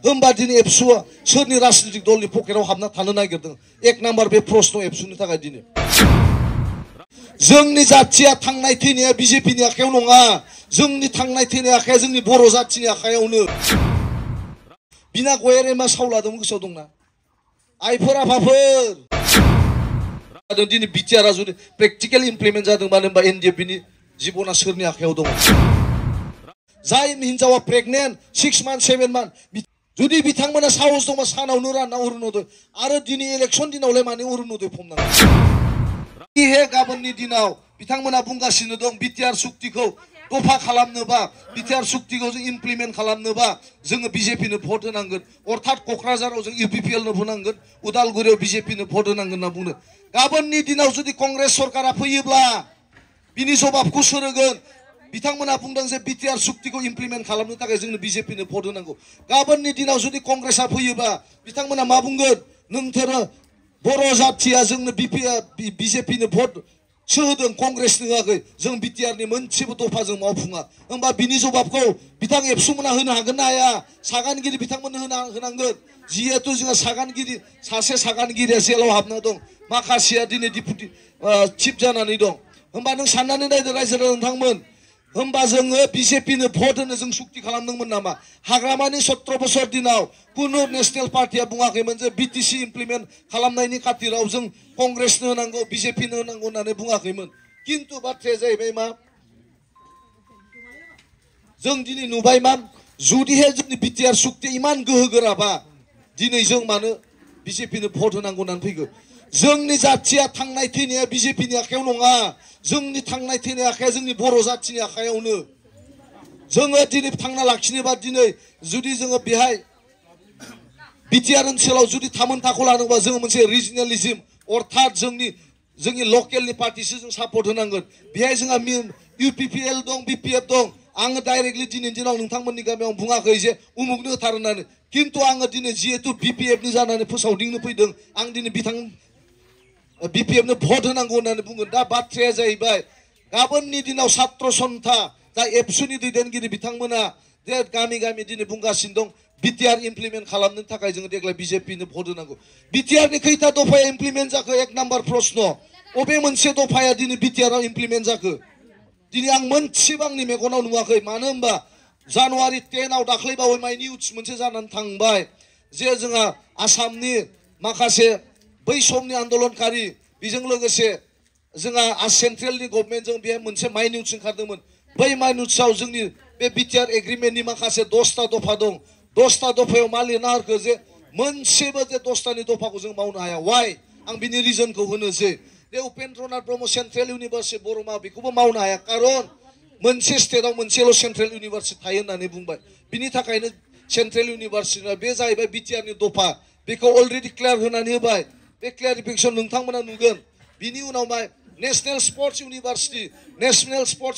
होमबा दिनै एबसुआ सोरनि राजनीतिक दलनि पकेटाव हाबना थानो नागिरदों एक नाम्बार बे प्रश्न एबसुनि थाखाय दिनै जोंनि जाथिया थांनाय थैनाया बिजेपिनि आखायाव नङा जोंनि थांनाय थैनाय आखाया जोंनि बर' जाथिनि आखायावनो बिना गयरेमा सावलादों गोसोआव दंना आइफोर आफाफोर दिनै बिटिआरआ जुदि प्रेक्टिकेल इमप्लिमेन्ट जादों मानो होनबा एनडिएफबिनि जिबना सोरनि आखायाव दङ जाय हिनजावा प्रेगनेन्ट 6 मान्थ 7 मान्थ जुदि बिथांमोना साहस दंबा सानावनो रानना अरुणोदय आरो दिनै इलेक्सन दिनावलाय माने अरुणोदय फमनांगौ हे गाबोननि दिनाव बिथांमोना बुंगासिनो दं बिटिआर सुक्तिखौ दफा खालामनोबा बिटिआर सुक्तिखौ जों इमप्लिमेन्ट खालामनोबा जोङो बिजेपिनो भट होनांगोन अर्थात क'क्राझाराव जों इउपिपिएलनो होनांगोन उदालगुरियाव बिजेपिनो भट होनांगोन होनना बुंदों गाबोननि दिनाव जुदि कंग्रेस सरकारा फैयोब्ला बिनि जवाबखौ सोर होगोन बिथांमोना बुंदों जे बिटिआर सुक्तिखौ इमप्लिमेन्ट खालामनो थाखाय जोंनो बिजेपिनो भट होनांगौ गाबोननि दिनाव जुदि कंग्रेसआ फैयोबा बिथांमोना मा बुंगोन नोंथारा बर' जाथिया जोंनो बिजेपिनो भट सोहोदों कंग्रेसनो होआखै जों बिटिआरनि मोनसेबो दफा जों मावफुङा होमबा बिनि जवाबखौ बिथां एबसुमोना होनो हागोन ना हाया सागानगिरि बिथांमोननो होनांगोन जिहेतु जोंहा सागानगिरि सासे सागानगिरिया जेलाव हाबना दं माखासेया दिनै डिपुटि चिफ जानानै दं होमबा नों साननानै नायदो रायजो नोंथांमोन होमबा जोङो बिजेपिनो भट होनो जों सुक्ति खालामदोंमोन नामा हाग्रामानि 17 बोसोर दिनाव कुनु नेशनेल पार्टिया बुङाखैमोन जे बिटिसि इमप्लिमेन्ट खालामनायनि खाथिराव जों कंग्रेसनो होनांगौ बिजेपिनो होनांगौ होननानै बुङाखैमोन किन्तु बाथ्राया जाहैबाय मा जों दिनै नुबाय मा जुदिहे जोंनि बिटिआर सुक्ति इमान गोहोगोराबा दिनै जों मानो बिजेपिनो भट होनांगौ होननानै फैगौ जोंनि जाथिया थांनाय थैनाया बिजेपिनि आखायाव नङा जोंनि थांनाय थैनाय आखाया जोंनि बर' जाथिनि आखायावनो जोङो दिनै थांना लाखिनोबा दिनै जुदि जोङो बेहाय बिटिआर ओनसोलाव जुदि थामोनथाखौ लानोबा जोङो मोनसे रिजनेलिज्म अर्थात जोंनि लकेलनि पार्टिसो जों सापर्ट होनांगोन बेहाय जोंहा इउपिपिएल दं बिपिएफ दं आङो डाइरेक्टलि दिनैनि दिनाव नोंथांमोननि गामियाव बुङाखै जे उमुगनो होथार होननानै किन्तु आङो दिनै जिहेतु बिपिएफनि जानानै फोसावदिंनो फैदों आं दिनै बिपिएफनो भट होनांगौ होननानै बुंगोन दा बाथ्राया जाहैबाय गाबोननि दिनाव छात्र सन्था दा एबसुनि दैदेनगिरि बिथांमोना जे गामि गामि दिनै बुंगासिनो दं बिटिआर इमप्लिमेन्ट खालामनो थाखाय जोङो देग्लाय बिजेपिनो भट होनांगौ बिटिआरनि खैथा दफाया इमप्लिमेन्ट जाखो एक नाम्बार प्रश्न अबे मोनसे दफाया दिनै बिटिआरआव इमप्लिमेन्ट जाखो दिनै आं मोनसेबो आंनि मेगनाव नुवाखै मानो होनबा जानुवारि 10 आव दाख्लैबावै माइ निउस मोनसे जानानै थांबाय जे जोंहा आसामनि माखासे बै समनि आन्दोलनकारि बेजों लोगोसे जोंहा सेन्ट्रेलनि गभर्नमेन्टजों बेहाय मोनसे माइ निउस ओंखारदोंमोन बै माइ निउसआव जोंनि बे बिटिआर एग्रिमेन्टनि माखासे 10टा दफा दं 10टा दफायाव मा लिरना होखो जे मोनसेबो जे 10टानि दफाखौ जों मावनो हाया वाइ आं बिनि रिजनखौ होनोसै जे उपेन्द्रनाथ ब्रह्म सेन्ट्रेल इउनिभार्सिटि बरमा बेखौबो मावनो हाया खारन मोनसे स्टेटआव मोनसेल' सेन्ट्रेल इउनिभार्सिटि थायो होननानै बुंबाय बिनि थाखायनो सेन्ट्रेल इउनिभार्सिटिया बे जाहैबाय बिटिआरनि दफा बेखौ अलरेडि क्लियार होनानै होबाय बे क्लियारिफिकेसन नोंथांमोना नुगोन बिनि उनाव मा नेशनेल स्पर्ट्स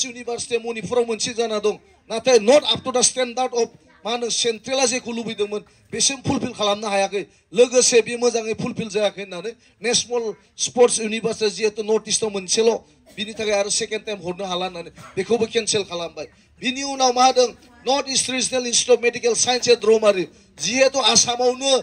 इउनिभार्सिटि मणिपुराव मोनसे जाना दं नाथाय नट आप टु दा स्टेन्डार्ड अफ मा होनो सेन्ट्रेला जेखौ लुबैदोंमोन बेसिम फुलफिल खालामनो हायाखै लोगोसे बे मोजाङै फुलफिल जायाखै होननानै नेशनेल स्पर्ट्स इउनिभार्सिटि जिहेतु नर्थ इस्टआव मोनसेल' बिनि थाखाय आरो सेकेन्ड टाइम हरनो हाला होननानै बेखौबो केन्सेल खालामबाय बिनि उनाव मा होदों north east regional institute of medical science at Roumari जिहेतु आसामावनो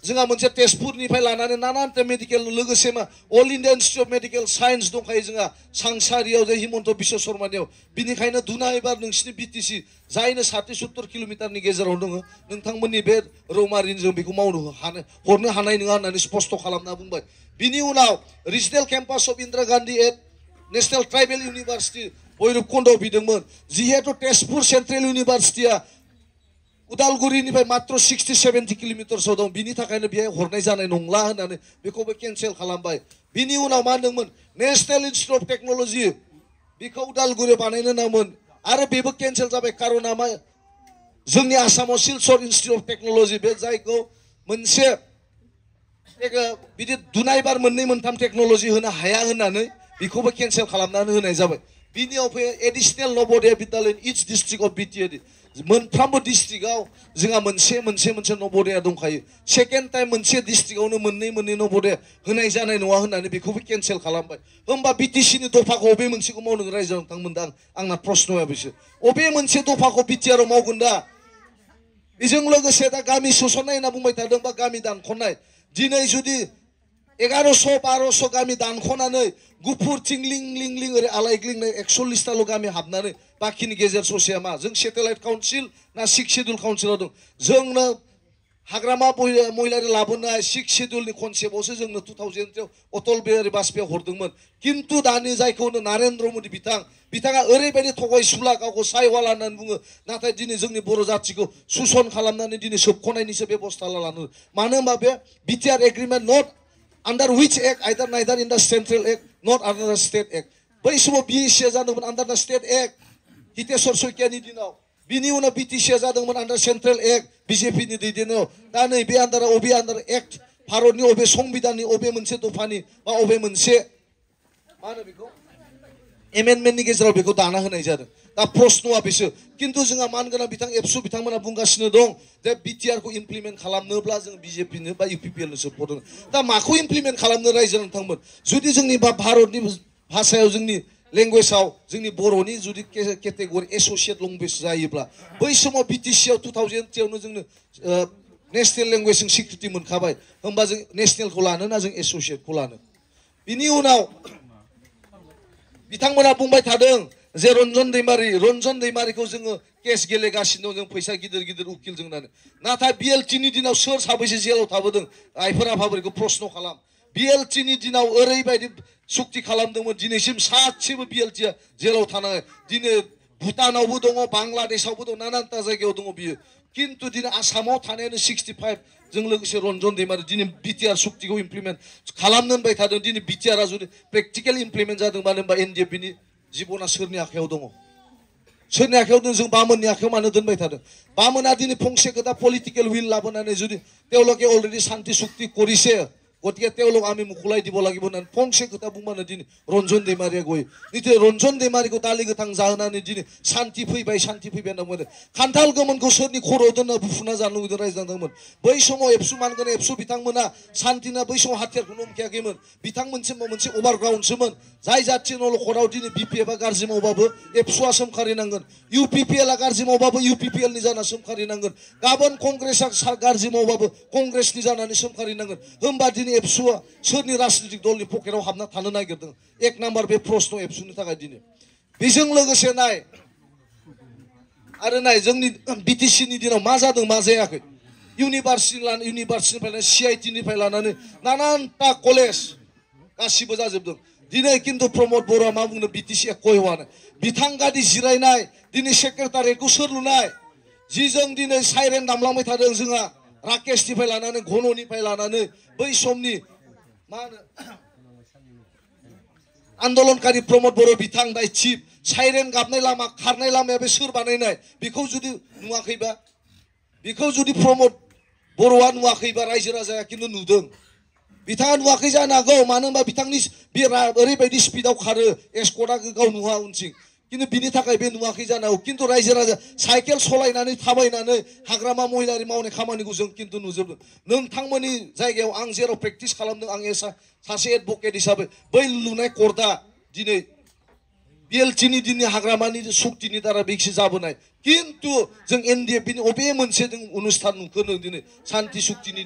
जोंहा मोनसे तेजपुरनिफ्राय लानानै नानानथा मेडिकेल लोगोसे मा all India institute of medical science दंखायो जोंहा सांसारियाव जे हिमन्त बिश्व शर्मानियाव बिनिखायनो दुनायबार नोंसिनि बिटिसि जायनो 60-70 किल'मिटारनि गेजेराव दङ नोंथांमोननि बे रौमारिजों बेखौ हरनो हानाय नङा होननानै स्पष्ट खालामना बुंबाय बिनि उनाव regional campus of Indira Gandhi at national tribal university भैरबकुन्दआव बिदोंमोन जिहेतु तेजपुर सेन्ट्रेल इउनिभार्सिटिया उदालगुरिनिफ्राय मात्र 60-70 किल'मिटारसो दं बिनि थाखायनो बेहाय हरनाय जानाय नंला होननानै बेखौबो केन्सेल खालामबाय बिनि उनाव मा होनदोंमोन नेशनेल इन्स्टिट्युट अफ टेक्न'लजि बेखौ उदालगुरियाव बानायनो नांगौमोन आरो बेबो केन्सेल जाबाय कारना मा जोंनि आसामाव सिलचर इन्स्टिट्युट अफ टेक्न'लजि बे जायखौ मोनसे बिदि दुनायबार मोननै मोनथाम टेक्न'लजि होनो हाया होननानै बेखौबो केन्सेल खालामनानै होनाय जाबाय बिनियाव फैयो एडिशनेल Navodaya Vidyalaya in each district of BTR मोनफ्रोमबो डिस्ट्रिक्टआव जोंहा मोनसे नवोदया दंखायो सेकेन्ड टाइम मोनसे डिस्ट्रिक्टआवनो मोननै नवोदया होनाय जानाय नङा होननानै बेखौबो केन्सेल खालामबाय होमबा बिटिसिनि दफाखौ अबे मोनसेखौ मावनो रायजो नोंथांमोन दा आंना प्रश्नया बिसोर अबे मोनसे दफाखौ बिटिआरआव मावगोन दा बेजों लोगोसे दा गामि सोसननाय होनना बुंबाय थादों बा गामि दानख'नाय दिनै जुदि 1100-1200 गामि दानख'नानै गुफुरथिं लिं लिं लिं ओरै आलायग्लिंनाय 41ताल' गामि हाबनानै बाखिनि गेजेर ससेया मा जों सेटेलाइट काउन्सिल ना 6 शेड्युल काउन्सिलाव दं जोंनो हाग्रामा महिलारि लाबोनाय 6 शेड्युलनि कनसेप्टआवसो जोंनो 2000 अटल बिहारी बाजपेयीया हरदोंमोन किन्तु दानि जायखौ होनो नरेन्द्र मोदी बिथाङा ओरैबायदि थगायसुला गावखौ सायवाला होननानै बुङो नाथाय दिनै जोंनि बर' जाथिखौ सुसन खालामनानै दिनै सोबख'नायनिसो बेबस्था लानो मानो होनबा बे BTR agreement not under which act neither in the central act not under the state act बै समाव बिएससिया जादोंमोन under the state act Hiteshwar शइकियानि दिनाव बिनि उनाव बिटिसिया जादोंमोन under central act बिजेपिनि दैदेननायाव दा नै बे आन्दारा अबे आन्दार एक्ट भारतनि अबे संबिधाननि अबे मोनसे दफानि बा अबे मोनसे मा होनो बेखौ एमेन्डमेन्टनि गेजेराव बेखौ दाना होनाय जादों दा प्रश्नआ बेसो किन्तु जोंहा मानगोनां बिथां एबसु बिथांमोना बुंगासिनो दं जे बिटिआरखौ इमप्लिमेन्ट खालामनोब्ला जों बिजेपिनो बा इउपिपिएलनो सपोर्ट होगोन दा माखौ इमप्लिमेन्ट खालामनो रायजो नोंथांमोन जुदि जोंनि भारतनि भाषायाव जोंनि लेंगुवेजाव जोंनि बर'नि जुदि केटेगरि एस'सियेट लेंगुवेज जायोब्ला बै समाव बिटिसिआव 2003आवनो जोंनो नेशनेल लेंगुवेजजों स्वीकृति मोनखाबाय होमबा जों नेशनेलखौ लानो ना जों एस'सियेटखौ लानो बिनि उनाव बिथांमोना बुंबाय थादों जे रन्जन दैमारिखौ जोङो केस गेलेगासिनो दं जों फैसा गिदिर गिदिर उकिल जों नाथाय बिएलटिनि दिनाव सोर साबैसे जेलाव थाबोदों आइफोर आफाफोरखौ प्रश्न खालाम बिएलटिनि दिनाव ओरैबायदि सुक्ति खालामदोंमोन दिनैसिम सासेबो बिएलटिया जेलाव थानाङा दिनै भुटानावबो दङ बांलादेशआवबो दं नानानता जायगायाव दङ बियो किन्तु दिनै आसामाव थानायानो 65 जों लोगोसे रन्जन दैमारि दिनै बिटिआर सुक्तिखौ इमप्लिमेन्ट खालामनो होनबाय थादों दिनै बिटिआरआ जुदि प्रेक्टिकेल इमप्लिमेन्ट जादों मानो होनबा एनडिएफबिनि जिबना सोरनि आखायाव दङ सोरनि आखायाव दं जों बामोननि आखायाव मानो दोनबाय थादों बामोना दिनै फंसे खोथा पलिटिकेल उइल लाबोनानै जुदि তেওঁলোকে अलरेडि शान्ति चुक्ति কৰিছে গতিকে তেওঁলোক আমি মুকুলাই দিব লাগিব না ফংसे खोथा बुंबानो दिनै रन्जन दैमारिया गयो निते रन्जन दैमारिखौ दालि गोथां जाहोनानै दिनै शान्ति फैबाय होनना बुंदों खान्थाल गोमोनखौ सोरनि खर'आव दोनना बुफुना जानो लुगैदों रायज्लांदोंमोन बै समाव एबसु मानगोनां एबसु बिथांमोना शान्तिना बै समाव हाथियारखौनो हमखायाखैमोन मोनसे अभारग्राउन्डसोमोन जाय जाथि नलखराव दिनै बिपिएफआ गाज्रि मावबाबो एबसुआ सोमखारिनांगोन इउपिपिएलआ गाज्रि मावबाबो इउपिपिएलनि जाना सोमखारिनांगोन गाबोन कंग्रेसआ गाज्रि मावबाबो कंग्रेसनि जानानै सोमखारिनांगोन होमबा एबसुआ सोरनि राजनीतिक दलनि पकेटाव हाबना थानो नागिरदों एक नाम्बार बे प्रश्न एबसुनि थाखाय दिनै बेजों लोगोसे नाय आरो नाय जोंनि बिटिसिनि दिनाव मा जादों मा जायाखै इउनिभार्सिटिनिफ्राय सिआइटिनिफ्राय लानानै नानानता कलेज गासिबो जाजोबदों दिनै किन्तु प्रमद बर'आ मा बुंदों बिटिसिया कय हवानो बिथां गादि जिरायनाय दिनै सेक्रेटारियेटखौ सोर लुनाय जिजों दिनै साइरेन दामलांबाय थादों जोंहा राकेशनिफ्राय लानानै घन'निफ्राय लानानै बै समनि मा होनो आन्दोलनकारि प्रमद बर' बिथां दाय चिफ साइरेन गाबनाय लामा खारनाय लामाया बे सोर बानायनाय बेखौ जुदि नुवाखैबा बेखौ जुदि प्रमद बर'आ नुवाखैबा रायजो राजाया किन्तु नुदों बिथाङा नुवाखै जानो हागौ मानो होनबा बिथांनि बे ओरैबायदि स्पिडआव खारो एस्कर्टआ गाव नुवा उनथिं किन्तु बिनि थाखाय बे नुवाखै जानो हागौ किन्तु रायजो राजा साइकेल सलायनानै थाबायनानै हाग्रामा महिलारि मावनाय खामानिखौ जों किन्तु नुजोबदों नोंथांमोननि जायगायाव आं जेराव प्रेक्टिस खालामदों आं सासे एडभकेट हिसाबै बै लुनाय कर्टआ दिनै बिएलटिनि दिननि हाग्रामानि सुक्तिनि द्वारा बेखि जाबोनाय किन्तु जों एनडिएफबिनि अबे मोनसे जों अनुष्ठान नुखोनो दिनै शान्ति सुक्तिनि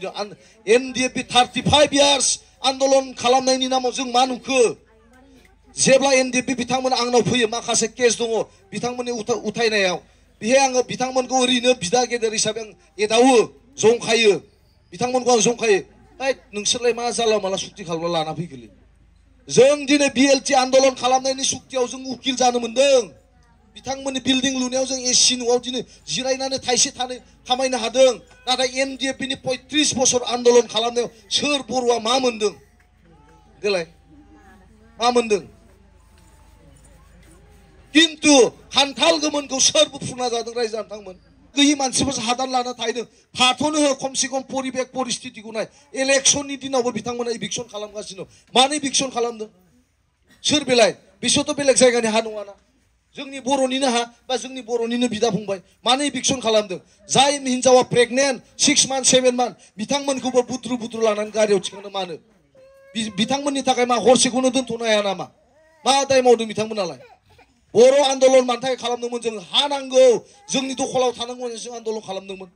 एनडिएफबि 35 इयार्स आन्दोलन खालामनायनि नामाव जों मा नुखो जेब्ला एनडिएफबि बिथांमोना आंनाव फैयो माखासे केस दङ बिथांमोननि उथायनायाव बेहाय आङो बिथांमोनखौ ओरैनो बिदा गेदेर हिसाबै आं एदावो जंखायो बिथांमोनखौ आं जंखायो नोंसोरलाय मा जाला माला सुक्ति खालामना लाना फैखोलै जों दिनै बिएलटि आन्दोलन खालामनायनि सुक्तियाव जों उकिल जानो मोन्दों बिथांमोननि बिल्डिं लुनायाव जों एसि न'आव दिनै जिरायनानै थाइसे थानै खामायनो हादों नाथाय एनडिएफबिनि 35 बोसोर आन्दोलन खालामनायाव सोर बर'आ मा मोन्दों देलाय मा मोन्दों किन्तु खान्थाल गोमोनखौ सोर बुफुना जादों रायजो नोंथांमोन गैयि मानसिफोर हादान लाना थाहैदों थाथ'नो हो खमसे खम परिबेक परिस्थितिखौ नाय इलेक्सननि दिनावबो बिथांमोना इभिक्सन खालामगासिनो मानो इभिक्सन खालामदों सोर बेलाय बिसोरथ' बेलेग जायगानि हा नङाना जोंनि बर'निनो हा बा जोंनि बर'निनो बिदा फंबाय मानो इभिक्सन खालामदों जाय हिनजावा प्रेगनेन्ट 6 मान्थ 7 मान्थ बिथांमोनखौबो बुद्रु लानानै गारियाव थिखांनो मानो बिथांमोननि थाखाय मा हरसेखौनो दोनथ'नो हाया नामा मा दाय मावदों बिथांमोनालाय बर' आन्दोलन मानि थाखाय खालामदोंमोन जों हा नांगौ जोंनि दखलाव थानांगौ जों आन्दोलन खालामदोंमोन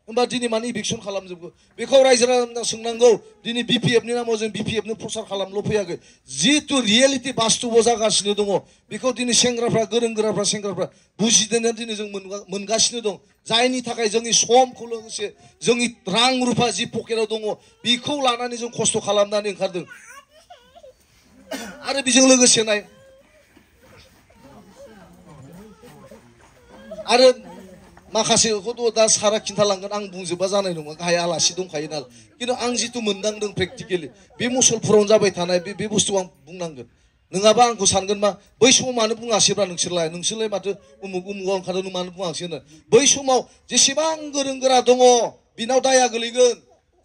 होमबा दिनै मानो इभिकसन खालामजोबगौ बेखौ रायजो राजाफोरा सोंनांगौ दिनै BPF नि नामाव जों BPF नो प्रसार खालामल' फैयाखै जितु रियेलिटि बास्तुबाव जागासिनो दङ बेखौ दिनै सेंग्राफ्रा गोरों गोराफ्रा सेंग्राफ्रा बुजिदोंना दिनै जों मोनगासिनो दं जायनि थाखाय जोंनि समखौ लोगोसे जोंनि रां रुफा जि पकेटाव दङ बेखौ लानानै जों खस्थ' खालामनानै ओंखारदों आरो बेजों लोगोसे नाय आरो माखासेखौथ' दा सारा खिन्थालांगोन आं बुंजोबा जानाय नङा गाहाय आलासि दंखायो नालाय खिन्थु आं जितु मोनदांदों प्रेक्टिकेलि बे मुसलपुरावनो जाबाय थानाय बे बुस्थुखौ आं बुंनांगोन नङाबा आंखौ सानगोन मा बै समाव मानो बुङासैब्रा नोंसोरलाय माथो उमुक उमुकआव ओंखारदों मानो बुङासै होनो बै समाव जेसेबां गोरों गोरा दङ बिनाव दाया गोलैगोन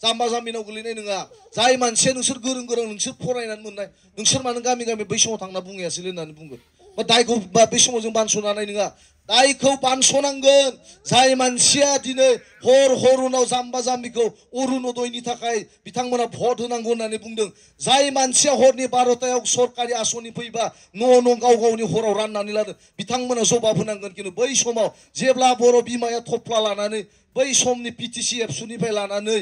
जाम्बा जाम्बिनाव गोलैनाय नङा जाय मानसिया नोंसोर गोरों गोरों नोंसोर फरायनानै मोननाय नोंसोर मानो गामि गामि बै समाव थांना बुङासैलै होननानै बुंगोन बा दायखौ बा बै समाव जों बानस'नो हानाय नङा दायखौ बानस'नांगोन जाय मानसिया दिनै हर उनाव जाम्बा जाम्बिखौ अरुणोदयनि थाखाय बिथांमोना भट होनांगौ होननानै बुंदों जाय मानसिया हरनि 12टायाव सरकारि आसनि फैबा न' गाव गावनि हराव राननानै लादों बिथांमोना जबाब होनांगोन खिन्थु बै समाव जेब्ला बर' बिमाया थफ्ला लानानै बै समनि PTC एबसुनिफ्राय लानानै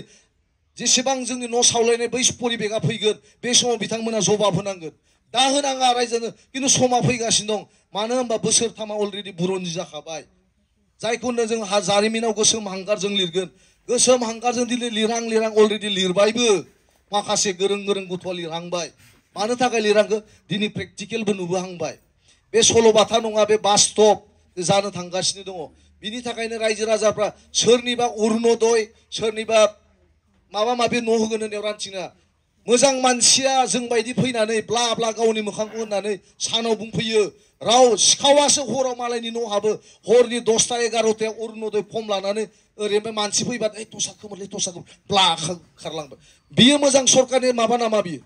जेसेबां जोंनि न' सावलायनाय बै परिबेगा फैगोन बे समाव बिथांमोना जबाब होनांगोन दा होनाङा रायजोनो खिन्थु समा फैगासिनो दं मानो होनबा बोसोरथामा अलरेडि बुरन्जि जाखाबाय जायखौ होनो जों जारिमिनाव गोसोम हांगारजों लिरगोन गोसोम हांगारजों दिनै लिरहां अलरेडि लिरबायबो माखासे गोरों गथ'आ लिरहांबाय मानो थाखाय लिरहांखो दिनै प्रेक्टिकेलबो नुबोहांबाय बे सल'बाथा नङा बे बास्तब जानो थांगासिनो दङ बिनि थाखायनो रायजो राजाफ्रा सोरनिबा अरुणोदय सोरनिबा माबा माबि न' होगोन होननायाव रानथिङा मोजां मानसिया जोंबायदि फैनानै ब्ला ब्ला गावनि मोखांखौ होननानै सानाव बुंफैयो राव सिखावासो हराव मालायनि न' हाबो हरनि 10टा 11टायाव अरुणोदय फर्म लानानै ओरैनो मानसि फैबा टसा खोमोरलै टसा खोमोर ब्ला खारलांबाय बियो मोजां सरकारनि माबा नामा बियो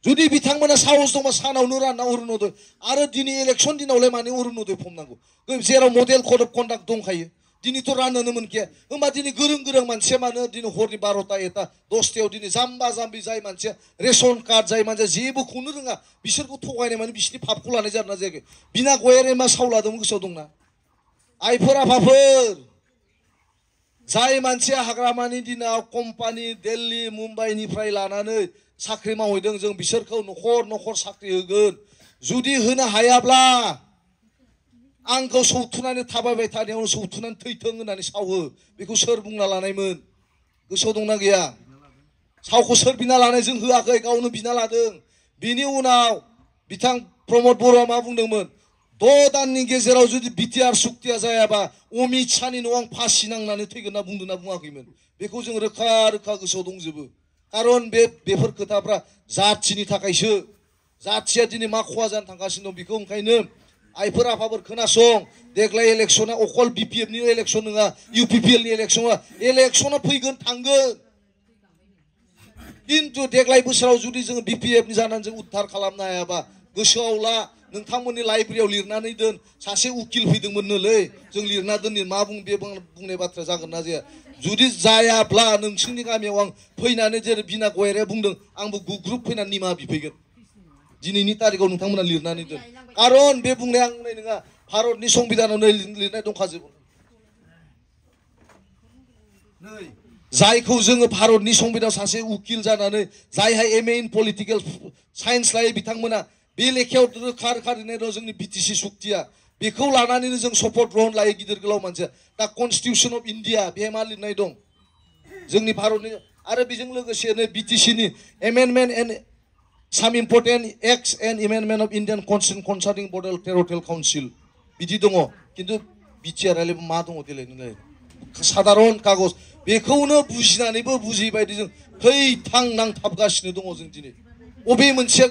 जुदि बिथांमोना साहस दंबा सानावनो रानना अरुणोदय आरो दिनै इलेक्सन दिनावलाय माने अरुणोदय फर्म नांगौ जेराव मडेल कड अफ कन्डाक्ट दंखायो दिनैथ' राननोनो मोनखाया होमबा दिनै गोरों मानसिया मानो दिनै हरनि 12टा 1टा 10टायाव दिनै जाम्बा जाम्बि जाय मानसिया रेशन कार्ड जाय मानसिया जेबोखौनो रोङा बिसोरखौ थगायनाय माने बिसोरनि फापखौ लानाय जादोंना जायाखै बिना गयारे मा सावलादों गोसोआव दंना आइफोर आफाफोर जाय मानसिया हाग्रामानि दिनाव कम्पानि दिल्ली मुम्बाइनिफ्राय लानानै साख्रि मावहैदों जों बिसोरखौ न'खर साख्रि होगोन जुदि होनो हायाब्ला आंखौ सौथुनानै थाबायबाय थानायावनो सौथुनानै थैथों होननानै सावो बेखौ सोर बुंना लानायमोन गोसोआव दंना गैया सावखौ सोर बिना लानाय जों होआखै गावनो बिना लादों बिनि उनाव बिथां प्रमद बर'आ मा बुंदोंमोन 6 दाननि गेजेराव जुदि बिटिआर सुक्तिया जायाबा अमित शाहनि न'आव आं फासि नांनानै थैगोन होनना बुंदोंना बुङाखैमोन बेखौ जों रोखा गोसोआव दंजोबो खारन बेफोर खोथाफ्रा जाथिनि थाखायसो जाथिया दिनै मा खहा जानो थांगासिनो दं बेखौ ओंखायनो आइफोर आफाफोर खोनासं देग्लाय इलेक्सना अकल BPF नि इलेक्सन नङा UPPL नि इलेक्सन नङा इलेक्सना फैगोन थांगोन खिन्थु देग्लाय बोसोराव जुदि जों BPF नि जानानै जों उद्धार खालामनो हायाबा गोसोआव ला नोंथांमोननि लाइब्रेरियाव लिरनानै दोन सासे उकिल फैदोंमोननोलै जों लिरना दोननि मा बुं बे बुंनाय बाथ्रा जागोन ना जाया जुदि जायाब्ला नोंसोरनि गामियाव आं फैनानै जेरै बिना गयारिया बुंदों आंबो गुग्रुब फैनानै निमाहा बिफैगोन दिनैनि तारिखाव नोंथांमोना लिरनानै दोन खारन बे बुंनाया आं बुंनाय नङा भारतनि संबिधानाव लिरनाय दंखाजोबो जायखौ जोङो भारतनि संबिधानाव सासे उकिल जानानै जायहा MA इन पलिटिकेल साइन्स लायो बिथांमोना बे लेखायाव रोखा लिरनाय दं जोंनि BTC सुक्तिया बेखौ लानानैनो जों शपथ ग्रहण लायो गिदिर गोलाव मानसिया दा कन्स्टिटिउसन अफ इन्डिया बेहाय मा लिरनाय दं जोंनि भारतनि आरो बेजों लोगोसेनो BTC नि amendment and some important acts and amendment of Indian Constitution concerning Border Territorial Council बिदि दङ खिन्थु बिटिआरआलाय मा दङ देलाय नोंलाय साधारन कागज बेखौनो बुजिनानैबो बुजिबायदि जों थैथां नांथाबगासिनो दङ जों दिनै अबे मोनसेया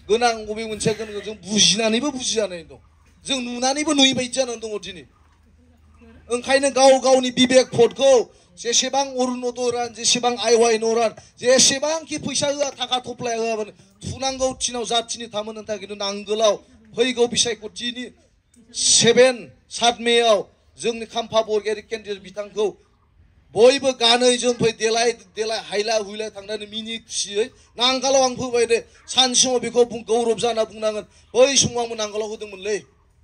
गोनां अबे मोनसेया गोनां जों बुजिनानैबो बुजिजानाय दं जों नुनानैबो नुयै बायदि जानानै दङ दिनै ओंखायनो गावनि बिबेक भटखौ जेसेबां अरुणोदय रान जेसेबां आइवाइ न' रान जेसेबांखि फैसा होआ थाखा थफ्लाया होआबानो थुनांगौ थिनाव जाथिनि थामोननो थाखाय खिन्थु नांगोलाव फैगौ बिसायख'थिनि 7 मेआव जोंनि खाम्फा बरगयारि केन्डिडेट बिथांखौ बयबो गानै जोमफै देलाय हायला हुइला थांनानै मिनि खुसियै नांगालाव आं फैबाय दे सानसेआव बेखौ गौरब जाना बुंनांगोन बै समाव आंबो नांगालाव होदोंमोनलै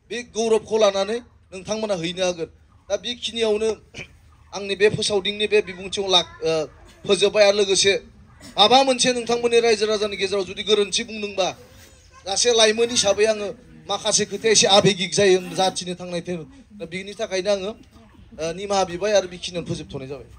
बे गौरबखौ लानानै नोंथांमोना हैनो हागोन दा बेखिनियावनो आंनि बे फोसावदिंनि बे बिबुंथियाव फोजोबबाय आरो लोगोसे माबा मोनसे नोंथांमोननि रायजो राजानि गेजेराव जुदि गोरोन्थि बुंदोंबा सासे लाइमोन हिसाबै आङो माखासे खोथाया एसे आबेगिक जायो जाथिनि थांनाय बिनि थाखायनो आङो निमाहा बिबाय आरो बेखिनियावनो फोजोबथ'नाय जाबाय।